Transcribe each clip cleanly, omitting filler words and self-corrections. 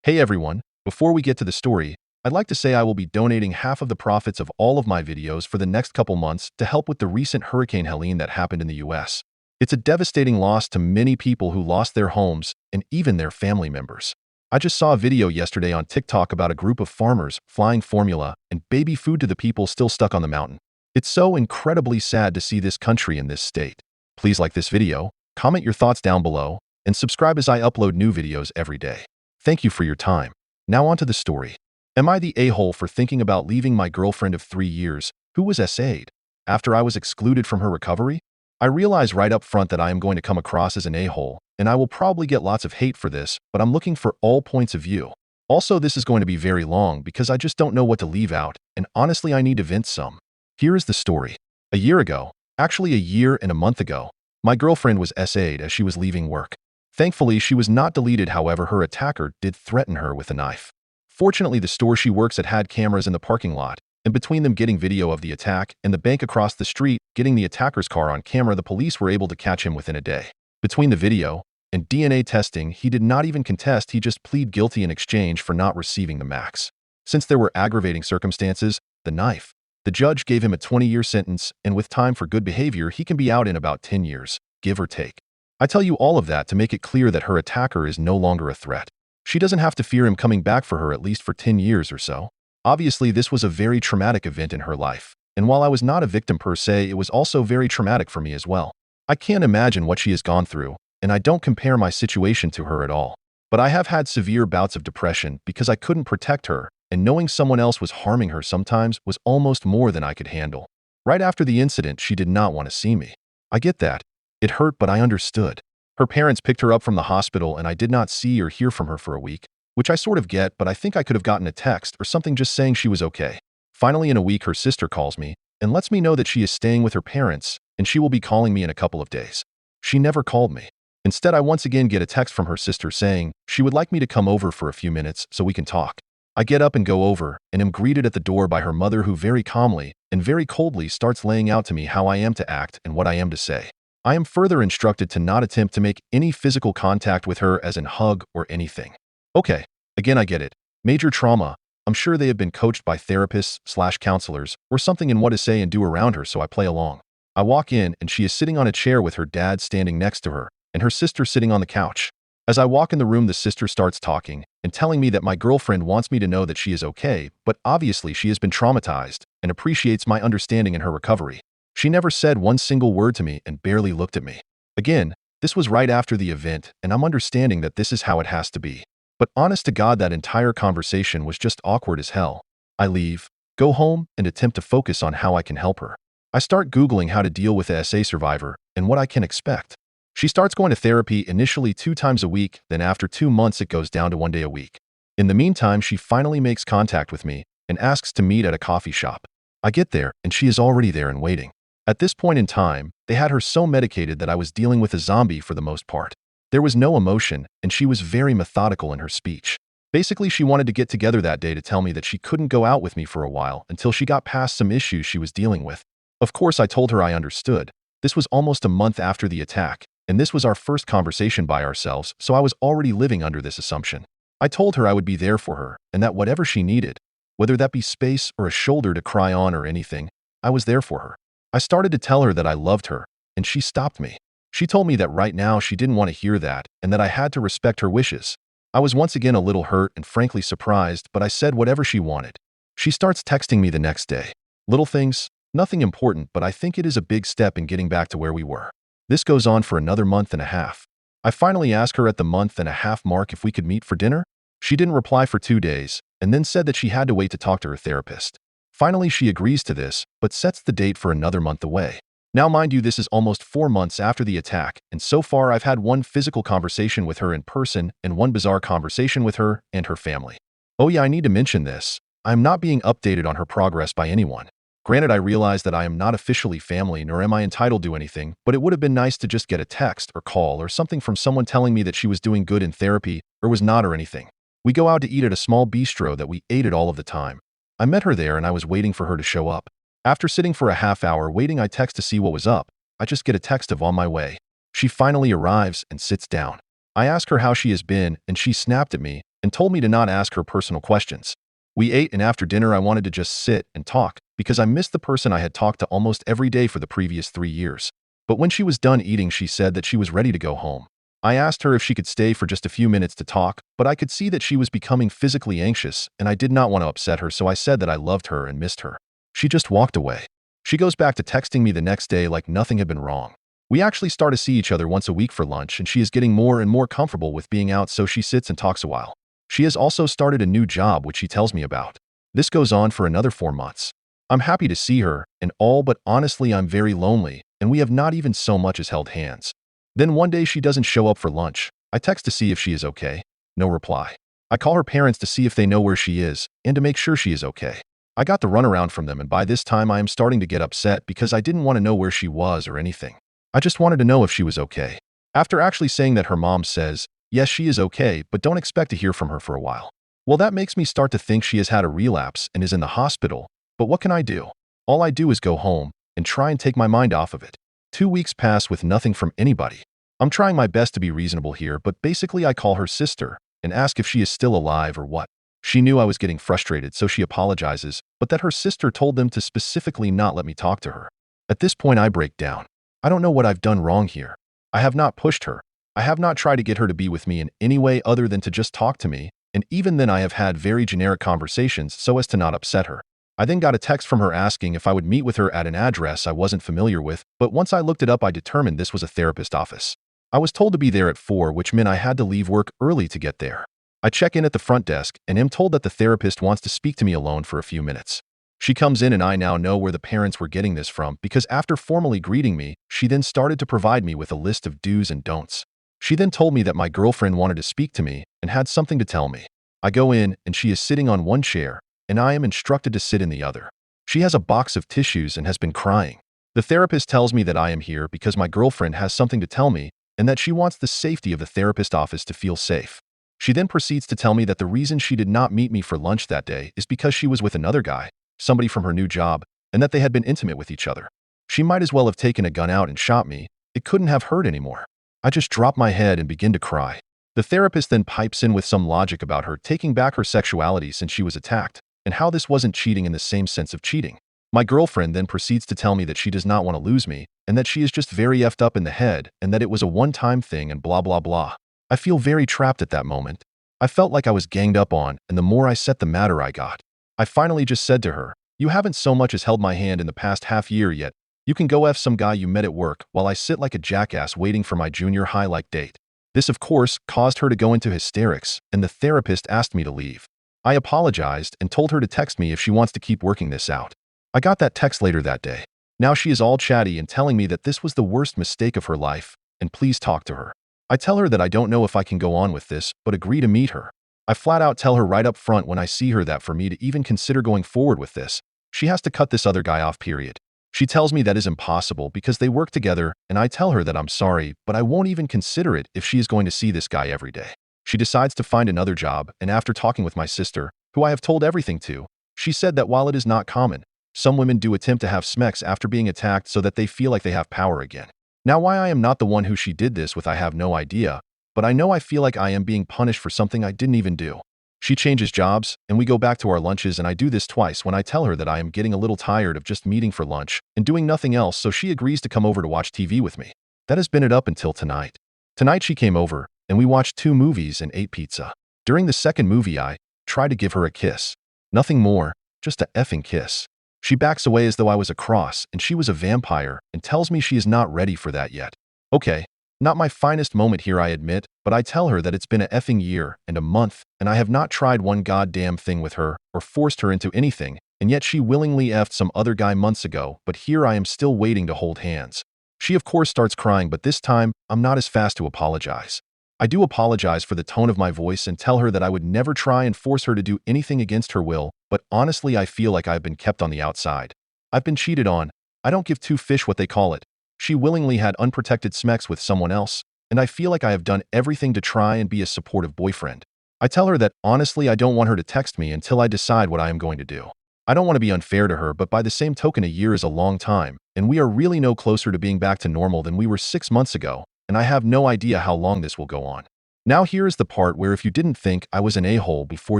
Hey everyone, before we get to the story, I'd like to say I will be donating half of the profits of all of my videos for the next couple months to help with the recent Hurricane Helene that happened in the US. It's a devastating loss to many people who lost their homes and even their family members. I just saw a video yesterday on TikTok about a group of farmers flying formula and baby food to the people still stuck on the mountain. It's so incredibly sad to see this country in this state. Please like this video, comment your thoughts down below, and subscribe as I upload new videos every day. Thank you for your time. Now on to the story. Am I the a-hole for thinking about leaving my girlfriend of 3 years, who was SA'd, after I was excluded from her recovery? I realize right up front that I am going to come across as an a-hole, and I will probably get lots of hate for this, but I'm looking for all points of view. Also, this is going to be very long because I just don't know what to leave out, and honestly I need to vent some. Here is the story. A year ago, actually a year and a month ago, my girlfriend was SA'd as she was leaving work. Thankfully, she was not deleted, however, her attacker did threaten her with a knife. Fortunately, the store she works at had cameras in the parking lot, and between them getting video of the attack and the bank across the street getting the attacker's car on camera, the police were able to catch him within a day. Between the video and DNA testing, he did not even contest, he just plead guilty in exchange for not receiving the max. Since there were aggravating circumstances, the knife, the judge gave him a 20-year sentence, and with time for good behavior, he can be out in about 10 years, give or take. I tell you all of that to make it clear that her attacker is no longer a threat. She doesn't have to fear him coming back for her at least for 10 years or so. Obviously, this was a very traumatic event in her life, and while I was not a victim per se, it was also very traumatic for me as well. I can't imagine what she has gone through, and I don't compare my situation to her at all. But I have had severe bouts of depression because I couldn't protect her, and knowing someone else was harming her sometimes was almost more than I could handle. Right after the incident, she did not want to see me. I get that. It hurt, but I understood. Her parents picked her up from the hospital and I did not see or hear from her for a week, which I sort of get, but I think I could have gotten a text or something just saying she was okay. Finally, in a week, her sister calls me and lets me know that she is staying with her parents and she will be calling me in a couple of days. She never called me. Instead, I once again get a text from her sister saying she would like me to come over for a few minutes so we can talk. I get up and go over and am greeted at the door by her mother, who very calmly and very coldly starts laying out to me how I am to act and what I am to say. I am further instructed to not attempt to make any physical contact with her, as in hug or anything. Okay, again I get it. Major trauma. I'm sure they have been coached by therapists/counselors or something in what to say and do around her, so I play along. I walk in and she is sitting on a chair with her dad standing next to her and her sister sitting on the couch. As I walk in the room, the sister starts talking and telling me that my girlfriend wants me to know that she is okay, but obviously she has been traumatized and appreciates my understanding in her recovery. She never said one single word to me and barely looked at me. Again, this was right after the event, and I'm understanding that this is how it has to be. But honest to God, that entire conversation was just awkward as hell. I leave, go home, and attempt to focus on how I can help her. I start Googling how to deal with a SA survivor and what I can expect. She starts going to therapy initially 2 times a week, then after 2 months it goes down to 1 day a week. In the meantime, she finally makes contact with me and asks to meet at a coffee shop. I get there, and she is already there and waiting. At this point in time, they had her so medicated that I was dealing with a zombie for the most part. There was no emotion, and she was very methodical in her speech. Basically, she wanted to get together that day to tell me that she couldn't go out with me for a while until she got past some issues she was dealing with. Of course, I told her I understood. This was almost a month after the attack, and this was our first conversation by ourselves, so I was already living under this assumption. I told her I would be there for her, and that whatever she needed, whether that be space or a shoulder to cry on or anything, I was there for her. I started to tell her that I loved her, and she stopped me. She told me that right now she didn't want to hear that and that I had to respect her wishes. I was once again a little hurt and frankly surprised, but I said whatever she wanted. She starts texting me the next day. Little things, nothing important, but I think it is a big step in getting back to where we were. This goes on for another month and a half. I finally asked her at the month and a half mark if we could meet for dinner. She didn't reply for 2 days and then said that she had to wait to talk to her therapist. Finally, she agrees to this, but sets the date for another month away. Now, mind you, this is almost 4 months after the attack, and so far I've had 1 physical conversation with her in person and 1 bizarre conversation with her and her family. Oh yeah, I need to mention this. I'm not being updated on her progress by anyone. Granted, I realize that I am not officially family, nor am I entitled to anything, but it would have been nice to just get a text or call or something from someone telling me that she was doing good in therapy or was not or anything. We go out to eat at a small bistro that we ate at all of the time. I met her there and I was waiting for her to show up. After sitting for a half hour waiting, I text to see what was up. I just get a text of on my way. She finally arrives and sits down. I ask her how she has been, and she snapped at me and told me to not ask her personal questions. We ate, and after dinner I wanted to just sit and talk because I missed the person I had talked to almost every day for the previous 3 years. But when she was done eating, she said that she was ready to go home. I asked her if she could stay for just a few minutes to talk, but I could see that she was becoming physically anxious, and I did not want to upset her, so I said that I loved her and missed her. She just walked away. She goes back to texting me the next day like nothing had been wrong. We actually start to see each other once a week for lunch, and she is getting more and more comfortable with being out, so she sits and talks a while. She has also started a new job, which she tells me about. This goes on for another 4 months. I'm happy to see her and all, but honestly I'm very lonely, and we have not even so much as held hands. Then one day she doesn't show up for lunch. I text to see if she is okay. No reply. I call her parents to see if they know where she is and to make sure she is okay. I got the runaround from them, and by this time I am starting to get upset because I didn't want to know where she was or anything. I just wanted to know if she was okay. After actually saying that, her mom says, yes, she is okay, but don't expect to hear from her for a while. Well, that makes me start to think she has had a relapse and is in the hospital, but what can I do? All I do is go home and try and take my mind off of it. 2 weeks pass with nothing from anybody. I'm trying my best to be reasonable here, but basically I call her sister and ask if she is still alive or what. She knew I was getting frustrated, so she apologizes, but that her sister told them to specifically not let me talk to her. At this point I break down. I don't know what I've done wrong here. I have not pushed her. I have not tried to get her to be with me in any way other than to just talk to me, and even then I have had very generic conversations so as to not upset her. I then got a text from her asking if I would meet with her at an address I wasn't familiar with, but once I looked it up I determined this was a therapist office. I was told to be there at 4, which meant I had to leave work early to get there. I check in at the front desk and am told that the therapist wants to speak to me alone for a few minutes. She comes in, and I now know where the parents were getting this from, because after formally greeting me, she then started to provide me with a list of do's and don'ts. She then told me that my girlfriend wanted to speak to me and had something to tell me. I go in, and she is sitting on one chair, and I am instructed to sit in the other. She has a box of tissues and has been crying. The therapist tells me that I am here because my girlfriend has something to tell me and that she wants the safety of the therapist office to feel safe. She then proceeds to tell me that the reason she did not meet me for lunch that day is because she was with another guy, somebody from her new job, and that they had been intimate with each other. She might as well have taken a gun out and shot me. It couldn't have hurt anymore. I just drop my head and begin to cry. The therapist then pipes in with some logic about her taking back her sexuality since she was attacked, and how this wasn't cheating in the same sense of cheating. My girlfriend then proceeds to tell me that she does not want to lose me, and that she is just very effed up in the head, and that it was a one-time thing and blah blah blah. I feel very trapped at that moment. I felt like I was ganged up on, and the more I set the matter I got. I finally just said to her, you haven't so much as held my hand in the past half year yet. You can go F some guy you met at work while I sit like a jackass waiting for my junior high-like date. This, of course, caused her to go into hysterics, and the therapist asked me to leave. I apologized and told her to text me if she wants to keep working this out. I got that text later that day. Now she is all chatty and telling me that this was the worst mistake of her life, and please talk to her. I tell her that I don't know if I can go on with this, but agree to meet her. I flat out tell her right up front when I see her that for me to even consider going forward with this, she has to cut this other guy off, period. She tells me that is impossible because they work together, and I tell her that I'm sorry, but I won't even consider it if she is going to see this guy every day. She decides to find another job, and after talking with my sister, who I have told everything to, she said that while it is not common, some women do attempt to have sex after being attacked so that they feel like they have power again. Now, why I am not the one who she did this with I have no idea, but I know I feel like I am being punished for something I didn't even do. She changes jobs, and we go back to our lunches, and I do this twice when I tell her that I am getting a little tired of just meeting for lunch and doing nothing else, so she agrees to come over to watch TV with me. That has been it up until tonight. Tonight she came over, and we watched 2 movies and ate pizza. During the second movie I tried to give her a kiss. Nothing more, just a effing kiss. She backs away as though I was a cross and she was a vampire and tells me she is not ready for that yet. Okay, not my finest moment here, I admit, but I tell her that it's been a effing year and a month and I have not tried one goddamn thing with her or forced her into anything, and yet she willingly effed some other guy months ago, but here I am still waiting to hold hands. She of course starts crying, but this time I'm not as fast to apologize. I do apologize for the tone of my voice and tell her that I would never try and force her to do anything against her will, but honestly I feel like I've been kept on the outside. I've been cheated on. I don't give two fish what they call it. She willingly had unprotected sex with someone else, and I feel like I have done everything to try and be a supportive boyfriend. I tell her that honestly I don't want her to text me until I decide what I am going to do. I don't want to be unfair to her, but by the same token a year is a long time, and we are really no closer to being back to normal than we were 6 months ago, and I have no idea how long this will go on. Now here is the part where if you didn't think I was an a-hole before,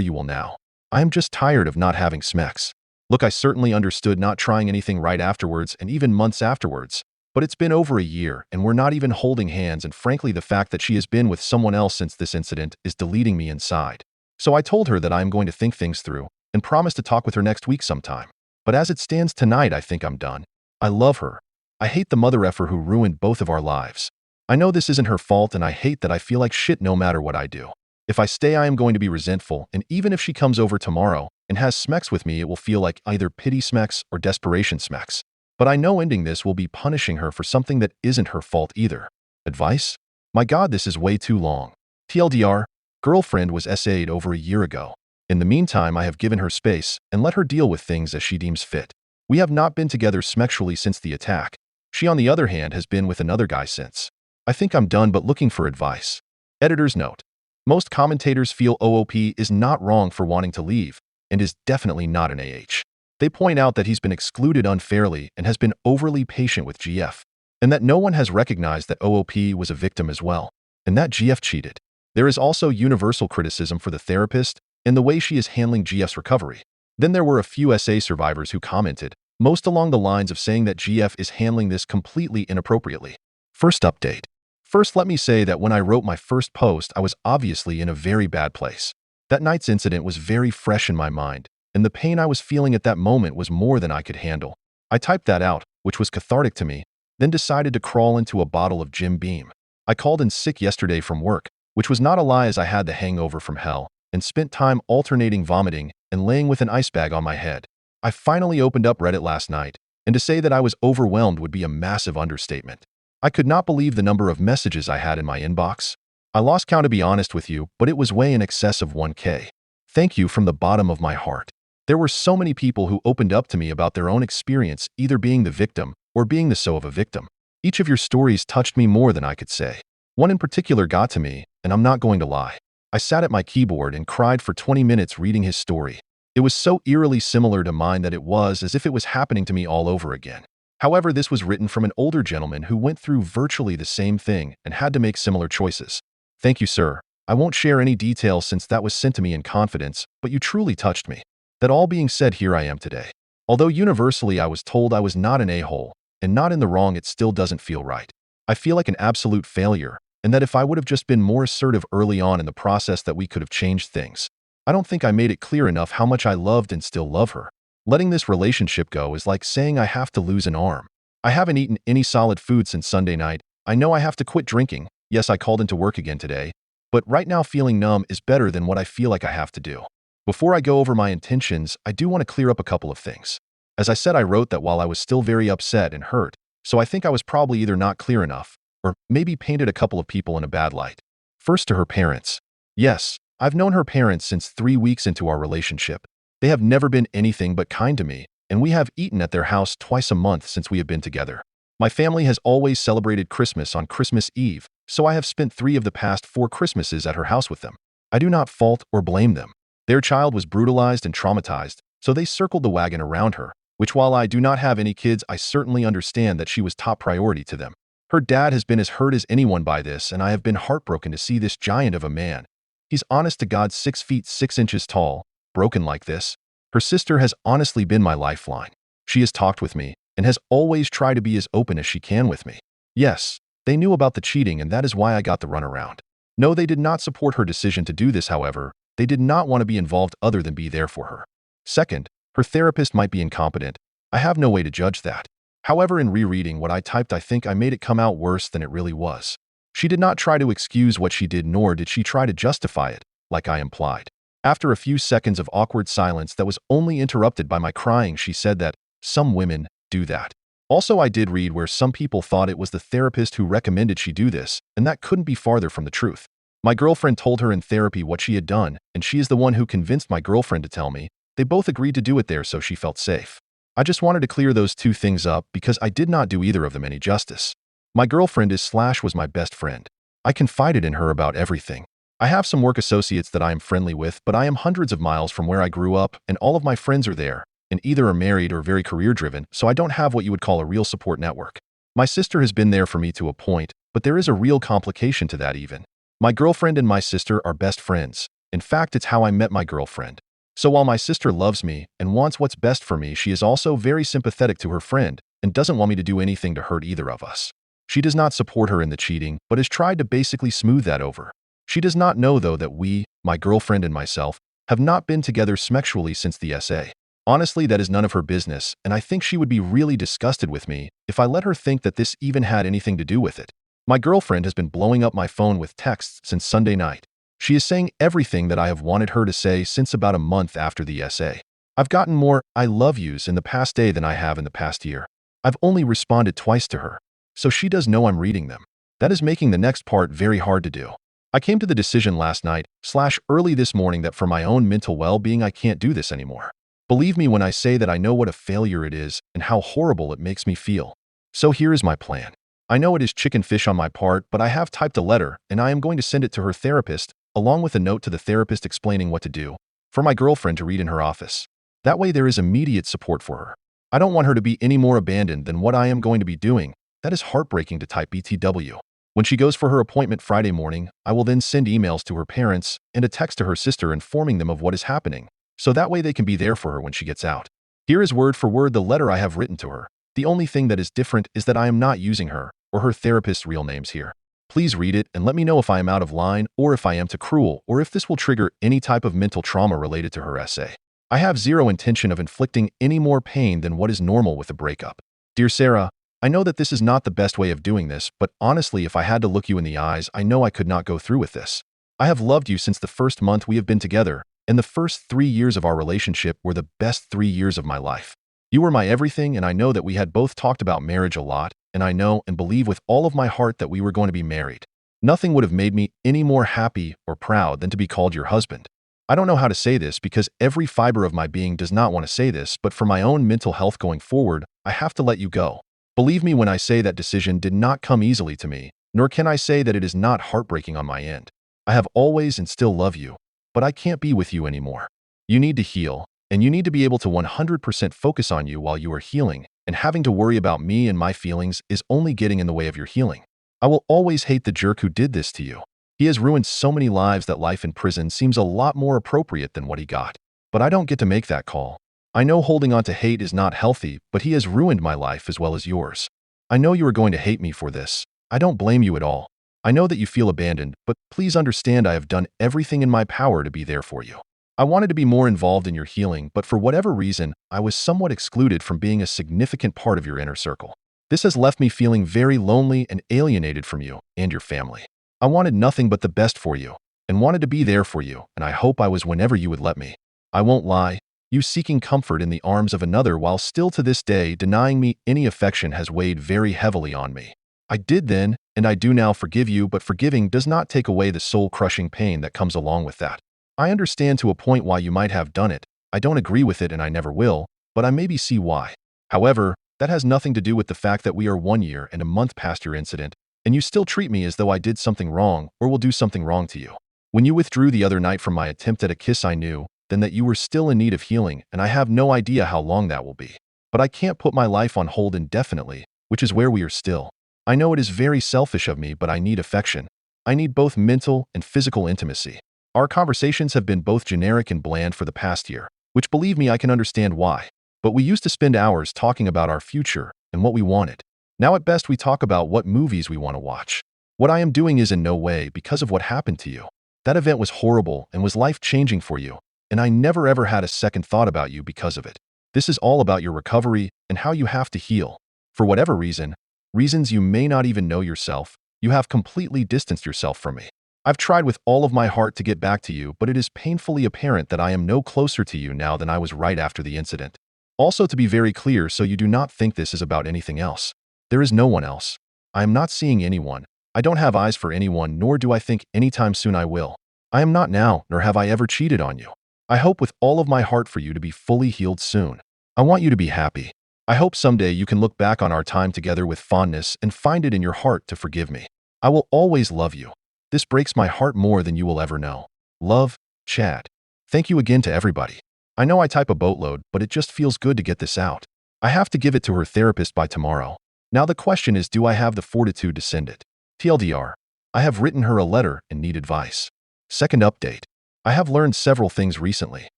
you will now. I am just tired of not having smecks. Look, I certainly understood not trying anything right afterwards and even months afterwards. But it's been over a year and we're not even holding hands, and frankly the fact that she has been with someone else since this incident is deleting me inside. So I told her that I am going to think things through and promise to talk with her next week sometime. But as it stands tonight, I think I'm done. I love her. I hate the mother effer who ruined both of our lives. I know this isn't her fault and I hate that I feel like shit no matter what I do. If I stay, I am going to be resentful, and even if she comes over tomorrow and has smecks with me, it will feel like either pity smecks or desperation smecks. But I know ending this will be punishing her for something that isn't her fault either. Advice? My God, this is way too long. TLDR, girlfriend was SA'd over a year ago. In the meantime, I have given her space and let her deal with things as she deems fit. We have not been together sexually since the attack. She, on the other hand, has been with another guy since. I think I'm done but looking for advice. Editor's note. Most commentators feel OOP is not wrong for wanting to leave and is definitely not an AH. They point out that he's been excluded unfairly and has been overly patient with GF, and that no one has recognized that OOP was a victim as well, and that GF cheated. There is also universal criticism for the therapist and the way she is handling GF's recovery. Then there were a few SA survivors who commented, most along the lines of saying that GF is handling this completely inappropriately. First update. First, let me say that when I wrote my first post, I was obviously in a very bad place. That night's incident was very fresh in my mind, and the pain I was feeling at that moment was more than I could handle. I typed that out, which was cathartic to me, then decided to crawl into a bottle of Jim Beam. I called in sick yesterday from work, which was not a lie as I had the hangover from hell, and spent time alternating vomiting and laying with an ice bag on my head. I finally opened up Reddit last night, and to say that I was overwhelmed would be a massive understatement. I could not believe the number of messages I had in my inbox. I lost count, to be honest with you, but it was way in excess of 1K. Thank you from the bottom of my heart. There were so many people who opened up to me about their own experience, either being the victim or being the so of a victim. Each of your stories touched me more than I could say. One in particular got to me, and I'm not going to lie. I sat at my keyboard and cried for 20 minutes reading his story. It was so eerily similar to mine that it was as if it was happening to me all over again. However, this was written from an older gentleman who went through virtually the same thing and had to make similar choices. Thank you, sir. I won't share any details since that was sent to me in confidence, but you truly touched me. That all being said, here I am today. Although universally I was told I was not an a-hole and not in the wrong, it still doesn't feel right. I feel like an absolute failure, and that if I would have just been more assertive early on in the process, that we could have changed things. I don't think I made it clear enough how much I loved and still love her. Letting this relationship go is like saying I have to lose an arm. I haven't eaten any solid food since Sunday night. I know I have to quit drinking. Yes, I called into work again today. But right now feeling numb is better than what I feel like I have to do. Before I go over my intentions, I do want to clear up a couple of things. As I said, I wrote that while I was still very upset and hurt, so I think I was probably either not clear enough, or maybe painted a couple of people in a bad light. First, to her parents. Yes, I've known her parents since 3 weeks into our relationship. They have never been anything but kind to me, and we have eaten at their house twice a month since we have been together. My family has always celebrated Christmas on Christmas Eve, so I have spent 3 of the past 4 Christmases at her house with them. I do not fault or blame them. Their child was brutalized and traumatized, so they circled the wagon around her, which, while I do not have any kids, I certainly understand that she was top priority to them. Her dad has been as hurt as anyone by this, and I have been heartbroken to see this giant of a man. He's honest to God 6 feet 6 inches tall, broken like this. Her sister has honestly been my lifeline. She has talked with me and has always tried to be as open as she can with me. Yes, they knew about the cheating, and that is why I got the runaround. No, they did not support her decision to do this. However, they did not want to be involved other than be there for her. Second, her therapist might be incompetent. I have no way to judge that. However, in rereading what I typed, I think I made it come out worse than it really was. She did not try to excuse what she did, nor did she try to justify it, like I implied. After a few seconds of awkward silence that was only interrupted by my crying, she said that some women do that. Also, I did read where some people thought it was the therapist who recommended she do this, and that couldn't be farther from the truth. My girlfriend told her in therapy what she had done, and she is the one who convinced my girlfriend to tell me. They both agreed to do it there, so she felt safe. I just wanted to clear those 2 things up because I did not do either of them any justice. My girlfriend was my best friend. I confided in her about everything. I have some work associates that I am friendly with, but I am hundreds of miles from where I grew up, and all of my friends are there, and either are married or very career-driven, so I don't have what you would call a real support network. My sister has been there for me to a point, but there is a real complication to that even. My girlfriend and my sister are best friends. In fact, it's how I met my girlfriend. So while my sister loves me and wants what's best for me, she is also very sympathetic to her friend and doesn't want me to do anything to hurt either of us. She does not support her in the cheating, but has tried to basically smooth that over. She does not know, though, that we, my girlfriend and myself, have not been together sexually since the SA. Honestly, that is none of her business, and I think she would be really disgusted with me if I let her think that this even had anything to do with it. My girlfriend has been blowing up my phone with texts since Sunday night. She is saying everything that I have wanted her to say since about a month after the SA. I've gotten more "I love yous" in the past day than I have in the past year. I've only responded twice to her, so she does know I'm reading them. That is making the next part very hard to do. I came to the decision last night / early this morning that for my own mental well-being I can't do this anymore. Believe me when I say that I know what a failure it is and how horrible it makes me feel. So here is my plan. I know it is chicken fish on my part, but I have typed a letter and I am going to send it to her therapist, along with a note to the therapist explaining what to do, for my girlfriend to read in her office. That way there is immediate support for her. I don't want her to be any more abandoned than what I am going to be doing. That is heartbreaking to type BTW. When she goes for her appointment Friday morning, I will then send emails to her parents and a text to her sister informing them of what is happening, so that way they can be there for her when she gets out. Here is word for word the letter I have written to her. The only thing that is different is that I am not using her or her therapist's real names here. Please read it and let me know if I am out of line or if I am too cruel or if this will trigger any type of mental trauma related to her essay. I have zero intention of inflicting any more pain than what is normal with a breakup. Dear Sarah, I know that this is not the best way of doing this, but honestly, if I had to look you in the eyes, I know I could not go through with this. I have loved you since the first month we have been together, and the first 3 years of our relationship were the best 3 years of my life. You were my everything, and I know that we had both talked about marriage a lot, and I know and believe with all of my heart that we were going to be married. Nothing would have made me any more happy or proud than to be called your husband. I don't know how to say this because every fiber of my being does not want to say this, but for my own mental health going forward, I have to let you go. Believe me when I say that decision did not come easily to me, nor can I say that it is not heartbreaking on my end. I have always and still love you, but I can't be with you anymore. You need to heal, and you need to be able to 100% focus on you while you are healing, and having to worry about me and my feelings is only getting in the way of your healing. I will always hate the jerk who did this to you. He has ruined so many lives that life in prison seems a lot more appropriate than what he got. But I don't get to make that call. I know holding on to hate is not healthy, but he has ruined my life as well as yours. I know you are going to hate me for this. I don't blame you at all. I know that you feel abandoned, but please understand I have done everything in my power to be there for you. I wanted to be more involved in your healing, but for whatever reason, I was somewhat excluded from being a significant part of your inner circle. This has left me feeling very lonely and alienated from you and your family. I wanted nothing but the best for you, and wanted to be there for you, and I hope I was whenever you would let me. I won't lie. You seeking comfort in the arms of another while still to this day denying me any affection has weighed very heavily on me. I did then, and I do now forgive you, but forgiving does not take away the soul-crushing pain that comes along with that. I understand to a point why you might have done it. I don't agree with it and I never will, but I maybe see why. However, that has nothing to do with the fact that we are 1 year and a month past your incident, and you still treat me as though I did something wrong or will do something wrong to you. When you withdrew the other night from my attempt at a kiss, I knew then that you were still in need of healing, and I have no idea how long that will be. But I can't put my life on hold indefinitely, which is where we are still. I know it is very selfish of me, but I need affection. I need both mental and physical intimacy. Our conversations have been both generic and bland for the past year, which believe me I can understand why. But we used to spend hours talking about our future and what we wanted. Now at best we talk about what movies we want to watch. What I am doing is in no way because of what happened to you. That event was horrible and was life-changing for you, and I never ever had a second thought about you because of it. This is all about your recovery and how you have to heal. For whatever reasons you may not even know yourself, you have completely distanced yourself from me. I've tried with all of my heart to get back to you, but it is painfully apparent that I am no closer to you now than I was right after the incident. Also, to be very clear, so you do not think this is about anything else. There is no one else. I am not seeing anyone. I don't have eyes for anyone, nor do I think anytime soon I will. I am not now, nor have I ever cheated on you. I hope with all of my heart for you to be fully healed soon. I want you to be happy. I hope someday you can look back on our time together with fondness and find it in your heart to forgive me. I will always love you. This breaks my heart more than you will ever know. Love, Chad. Thank you again to everybody. I know I type a boatload, but it just feels good to get this out. I have to give it to her therapist by tomorrow. Now the question is, do I have the fortitude to send it? TLDR. I have written her a letter and need advice. Second update. I have learned several things recently.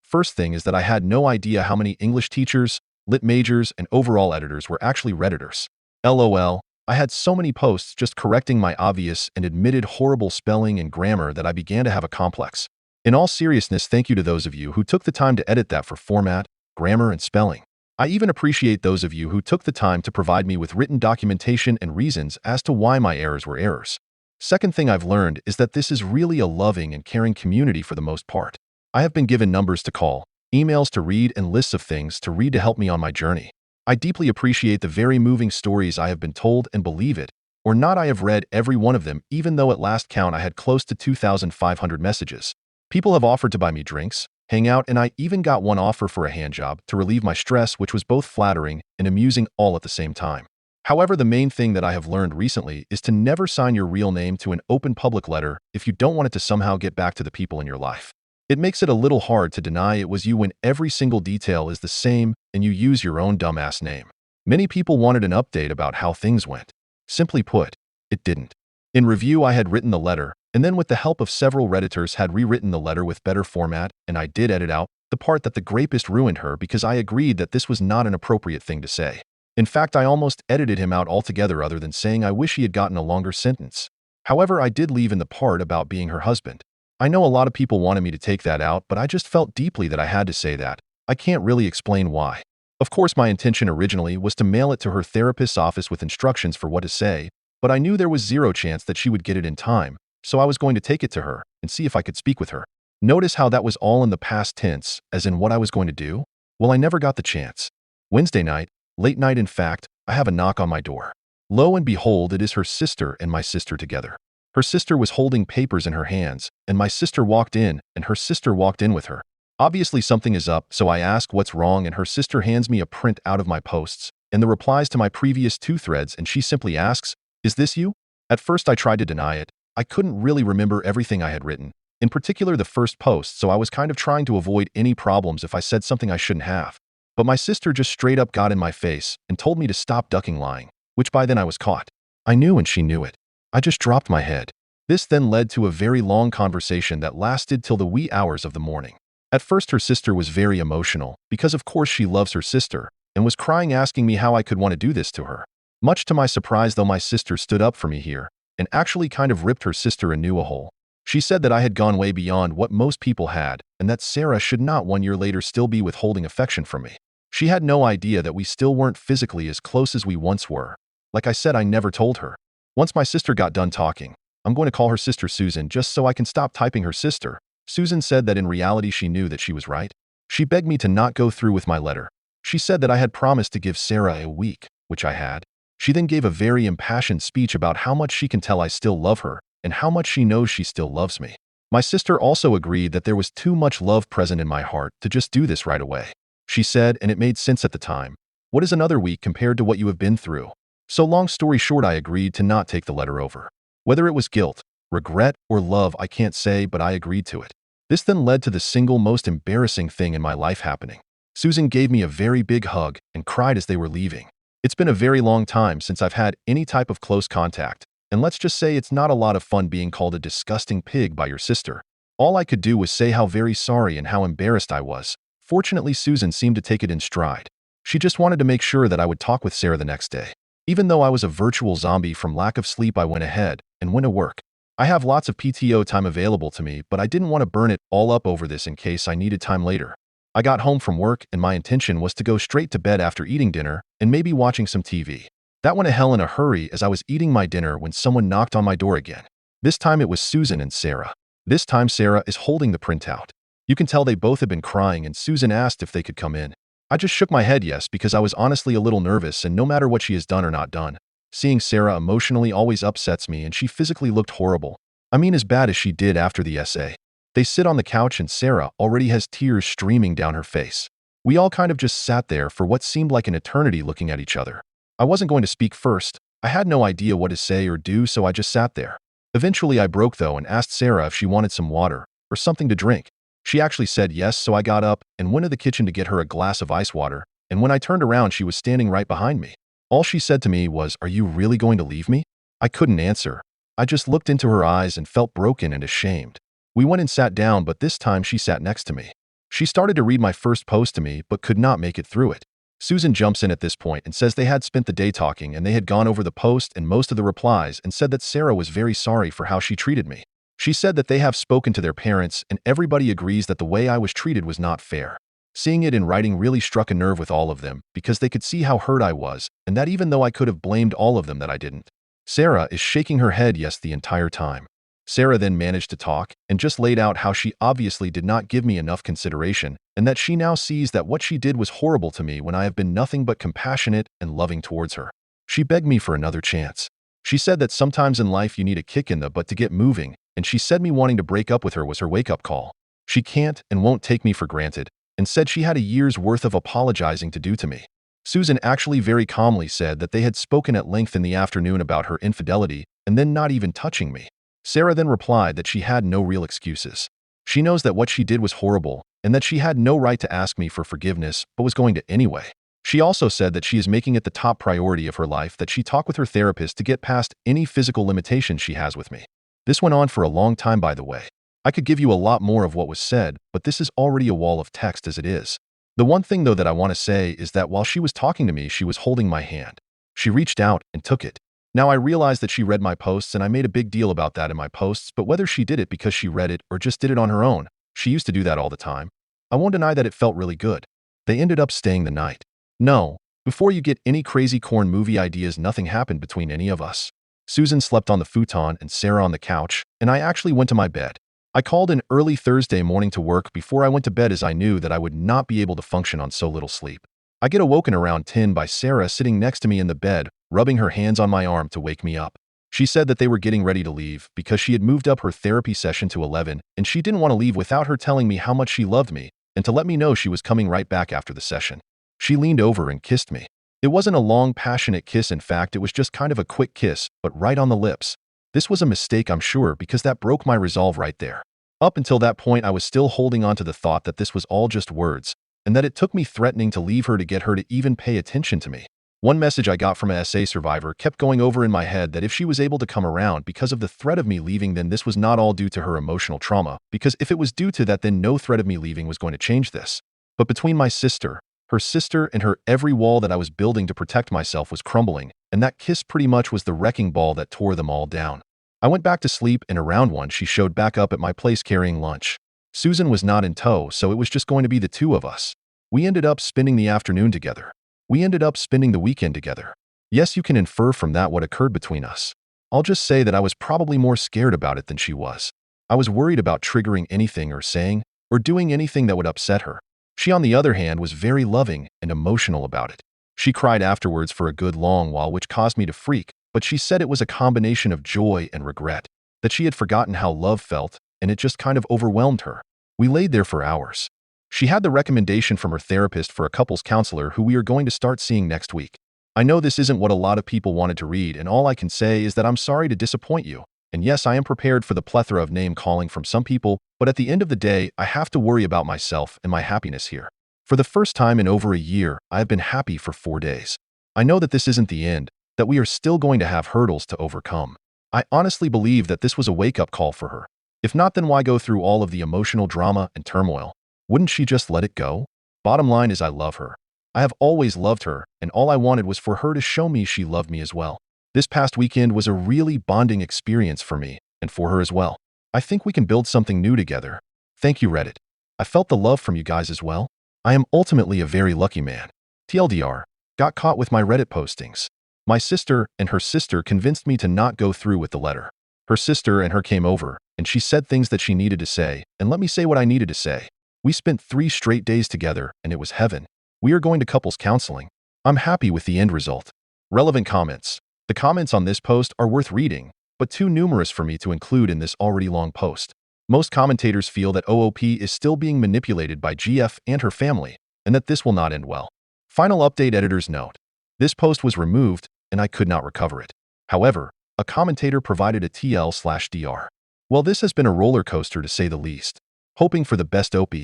First thing is that I had no idea how many English teachers, lit majors, and overall editors were actually Redditors. LOL, I had so many posts just correcting my obvious and admitted horrible spelling and grammar that I began to have a complex. In all seriousness, thank you to those of you who took the time to edit that for format, grammar, and spelling. I even appreciate those of you who took the time to provide me with written documentation and reasons as to why my errors were errors. Second thing I've learned is that this is really a loving and caring community for the most part. I have been given numbers to call, emails to read, and lists of things to read to help me on my journey. I deeply appreciate the very moving stories I have been told, and believe it or not, I have read every one of them, even though at last count I had close to 2,500 messages. People have offered to buy me drinks, hang out, and I even got one offer for a handjob to relieve my stress, which was both flattering and amusing all at the same time. However, the main thing that I have learned recently is to never sign your real name to an open public letter if you don't want it to somehow get back to the people in your life. It makes it a little hard to deny it was you when every single detail is the same and you use your own dumbass name. Many people wanted an update about how things went. Simply put, it didn't. In review, I had written the letter, and then with the help of several Redditors had rewritten the letter with better format, and I did edit out the part that the grapist ruined her because I agreed that this was not an appropriate thing to say. In fact, I almost edited him out altogether other than saying I wish he had gotten a longer sentence. However, I did leave in the part about being her husband. I know a lot of people wanted me to take that out, but I just felt deeply that I had to say that. I can't really explain why. Of course, my intention originally was to mail it to her therapist's office with instructions for what to say, but I knew there was zero chance that she would get it in time, so I was going to take it to her and see if I could speak with her. Notice how that was all in the past tense, as in what I was going to do? Well, I never got the chance. Wednesday night, late night in fact, I have a knock on my door. Lo and behold, it is her sister and my sister together. Her sister was holding papers in her hands, and my sister walked in, and her sister walked in with her. Obviously something is up, so I ask what's wrong, and her sister hands me a print out of my posts and the replies to my previous 2 threads, and she simply asks, "Is this you?" At first I tried to deny it. I couldn't really remember everything I had written, in particular the first post, so I was kind of trying to avoid any problems if I said something I shouldn't have. But my sister just straight up got in my face and told me to stop ducking lying, which by then I was caught. I knew and she knew it. I just dropped my head. This then led to a very long conversation that lasted till the wee hours of the morning. At first her sister was very emotional, because of course she loves her sister, and was crying asking me how I could want to do this to her. Much to my surprise though, my sister stood up for me here, and actually kind of ripped her sister a new hole. She said that I had gone way beyond what most people had, and that Sarah should not 1 year later still be withholding affection from me. She had no idea that we still weren't physically as close as we once were. Like I said, I never told her. Once my sister got done talking, I'm going to call her sister Susan just so I can stop typing her sister. Susan said that in reality she knew that she was right. She begged me to not go through with my letter. She said that I had promised to give Sarah a week, which I had. She then gave a very impassioned speech about how much she can tell I still love her and how much she knows she still loves me. My sister also agreed that there was too much love present in my heart to just do this right away. She said, and it made sense at the time, "What is another week compared to what you have been through?" So long story short, I agreed to not take the letter over. Whether it was guilt, regret, or love, I can't say, but I agreed to it. This then led to the single most embarrassing thing in my life happening. Susan gave me a very big hug and cried as they were leaving. It's been a very long time since I've had any type of close contact, and let's just say it's not a lot of fun being called a disgusting pig by your sister. All I could do was say how very sorry and how embarrassed I was. Fortunately, Susan seemed to take it in stride. She just wanted to make sure that I would talk with Sarah the next day. Even though I was a virtual zombie from lack of sleep, I went ahead and went to work. I have lots of PTO time available to me, but I didn't want to burn it all up over this in case I needed time later. I got home from work and my intention was to go straight to bed after eating dinner and maybe watching some TV. That went to hell in a hurry as I was eating my dinner when someone knocked on my door again. This time it was Susan and Sarah. This time Sarah is holding the printout. You can tell they both had been crying, and Susan asked if they could come in. I just shook my head yes, because I was honestly a little nervous, and no matter what she has done or not done, seeing Sarah emotionally always upsets me, and she physically looked horrible. I mean as bad as she did after the essay. They sit on the couch and Sarah already has tears streaming down her face. We all kind of just sat there for what seemed like an eternity looking at each other. I wasn't going to speak first. I had no idea what to say or do, so I just sat there. Eventually I broke though and asked Sarah if she wanted some water or something to drink. She actually said yes, so I got up and went to the kitchen to get her a glass of ice water, and when I turned around she was standing right behind me. All she said to me was, "Are you really going to leave me?" I couldn't answer. I just looked into her eyes and felt broken and ashamed. We went and sat down, but this time she sat next to me. She started to read my first post to me, but could not make it through it. Susan jumps in at this point and says they had spent the day talking and they had gone over the post and most of the replies and said that Sarah was very sorry for how she treated me. She said that they have spoken to their parents and everybody agrees that the way I was treated was not fair. Seeing it in writing really struck a nerve with all of them because they could see how hurt I was and that even though I could have blamed all of them that I didn't. Sarah is shaking her head yes the entire time. Sarah then managed to talk and just laid out how she obviously did not give me enough consideration and that she now sees that what she did was horrible to me when I have been nothing but compassionate and loving towards her. She begged me for another chance. She said that sometimes in life you need a kick in the butt to get moving, and she said me wanting to break up with her was her wake-up call. She can't and won't take me for granted, and said she had a year's worth of apologizing to do to me. Susan actually very calmly said that they had spoken at length in the afternoon about her infidelity and then not even touching me. Sarah then replied that she had no real excuses. She knows that what she did was horrible and that she had no right to ask me for forgiveness but was going to anyway. She also said that she is making it the top priority of her life that she talk with her therapist to get past any physical limitations she has with me. This went on for a long time, by the way. I could give you a lot more of what was said, but this is already a wall of text as it is. The one thing though that I want to say is that while she was talking to me, she was holding my hand. She reached out and took it. Now I realize that she read my posts and I made a big deal about that in my posts, but whether she did it because she read it or just did it on her own, she used to do that all the time. I won't deny that it felt really good. They ended up staying the night. No, before you get any crazy corn movie ideas, nothing happened between any of us. Susan slept on the futon and Sarah on the couch, and I actually went to my bed. I called in early Thursday morning to work before I went to bed as I knew that I would not be able to function on so little sleep. I get awoken around 10 by Sarah sitting next to me in the bed, rubbing her hands on my arm to wake me up. She said that they were getting ready to leave because she had moved up her therapy session to 11 and she didn't want to leave without her telling me how much she loved me and to let me know she was coming right back after the session. She leaned over and kissed me. It wasn't a long, passionate kiss, in fact, it was just kind of a quick kiss, but right on the lips. This was a mistake, I'm sure, because that broke my resolve right there. Up until that point, I was still holding on to the thought that this was all just words, and that it took me threatening to leave her to get her to even pay attention to me. One message I got from an SA survivor kept going over in my head that if she was able to come around because of the threat of me leaving, then this was not all due to her emotional trauma, because if it was due to that, then no threat of me leaving was going to change this. But between my sister, her sister, and her, every wall that I was building to protect myself was crumbling, and that kiss pretty much was the wrecking ball that tore them all down. I went back to sleep, and around 1 she showed back up at my place carrying lunch. Susan was not in tow, so it was just going to be the two of us. We ended up spending the afternoon together. We ended up spending the weekend together. Yes, you can infer from that what occurred between us. I'll just say that I was probably more scared about it than she was. I was worried about triggering anything or saying or doing anything that would upset her. She, on the other hand, was very loving and emotional about it. She cried afterwards for a good long while, which caused me to freak, but she said it was a combination of joy and regret, that she had forgotten how love felt, and it just kind of overwhelmed her. We laid there for hours. She had the recommendation from her therapist for a couples counselor who we are going to start seeing next week. I know this isn't what a lot of people wanted to read, and all I can say is that I'm sorry to disappoint you. And yes, I am prepared for the plethora of name-calling from some people, but at the end of the day, I have to worry about myself and my happiness here. For the first time in over a year, I have been happy for 4 days. I know that this isn't the end, that we are still going to have hurdles to overcome. I honestly believe that this was a wake-up call for her. If not, then why go through all of the emotional drama and turmoil? Wouldn't she just let it go? Bottom line is I love her. I have always loved her, and all I wanted was for her to show me she loved me as well. This past weekend was a really bonding experience for me, and for her as well. I think we can build something new together. Thank you, Reddit. I felt the love from you guys as well. I am ultimately a very lucky man. TLDR, got caught with my Reddit postings. My sister and her sister convinced me to not go through with the letter. Her sister and her came over, and she said things that she needed to say, and let me say what I needed to say. We spent 3 straight days together, and it was heaven. We are going to couples counseling. I'm happy with the end result. Relevant comments. The comments on this post are worth reading, but too numerous for me to include in this already long post. Most commentators feel that OOP is still being manipulated by GF and her family, and that this will not end well. Final update, editor's note. This post was removed, and I could not recover it. However, a commentator provided a TL/DR. Well, this has been a roller coaster to say the least. Hoping for the best, OP.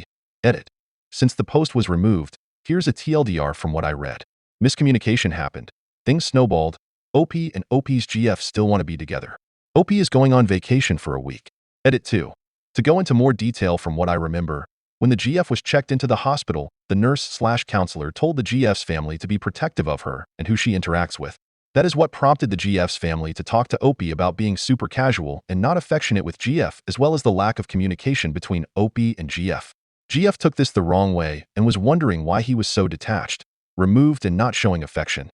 Edit. Since the post was removed, here's a TLDR from what I read. Miscommunication happened. Things snowballed. OP and OP's GF still want to be together. OP is going on vacation for a week. Edit 2. To go into more detail from what I remember, when the GF was checked into the hospital, the nurse/counselor told the GF's family to be protective of her and who she interacts with. That is what prompted the GF's family to talk to OP about being super casual and not affectionate with GF, as well as the lack of communication between OP and GF. GF took this the wrong way and was wondering why he was so detached, removed, and not showing affection.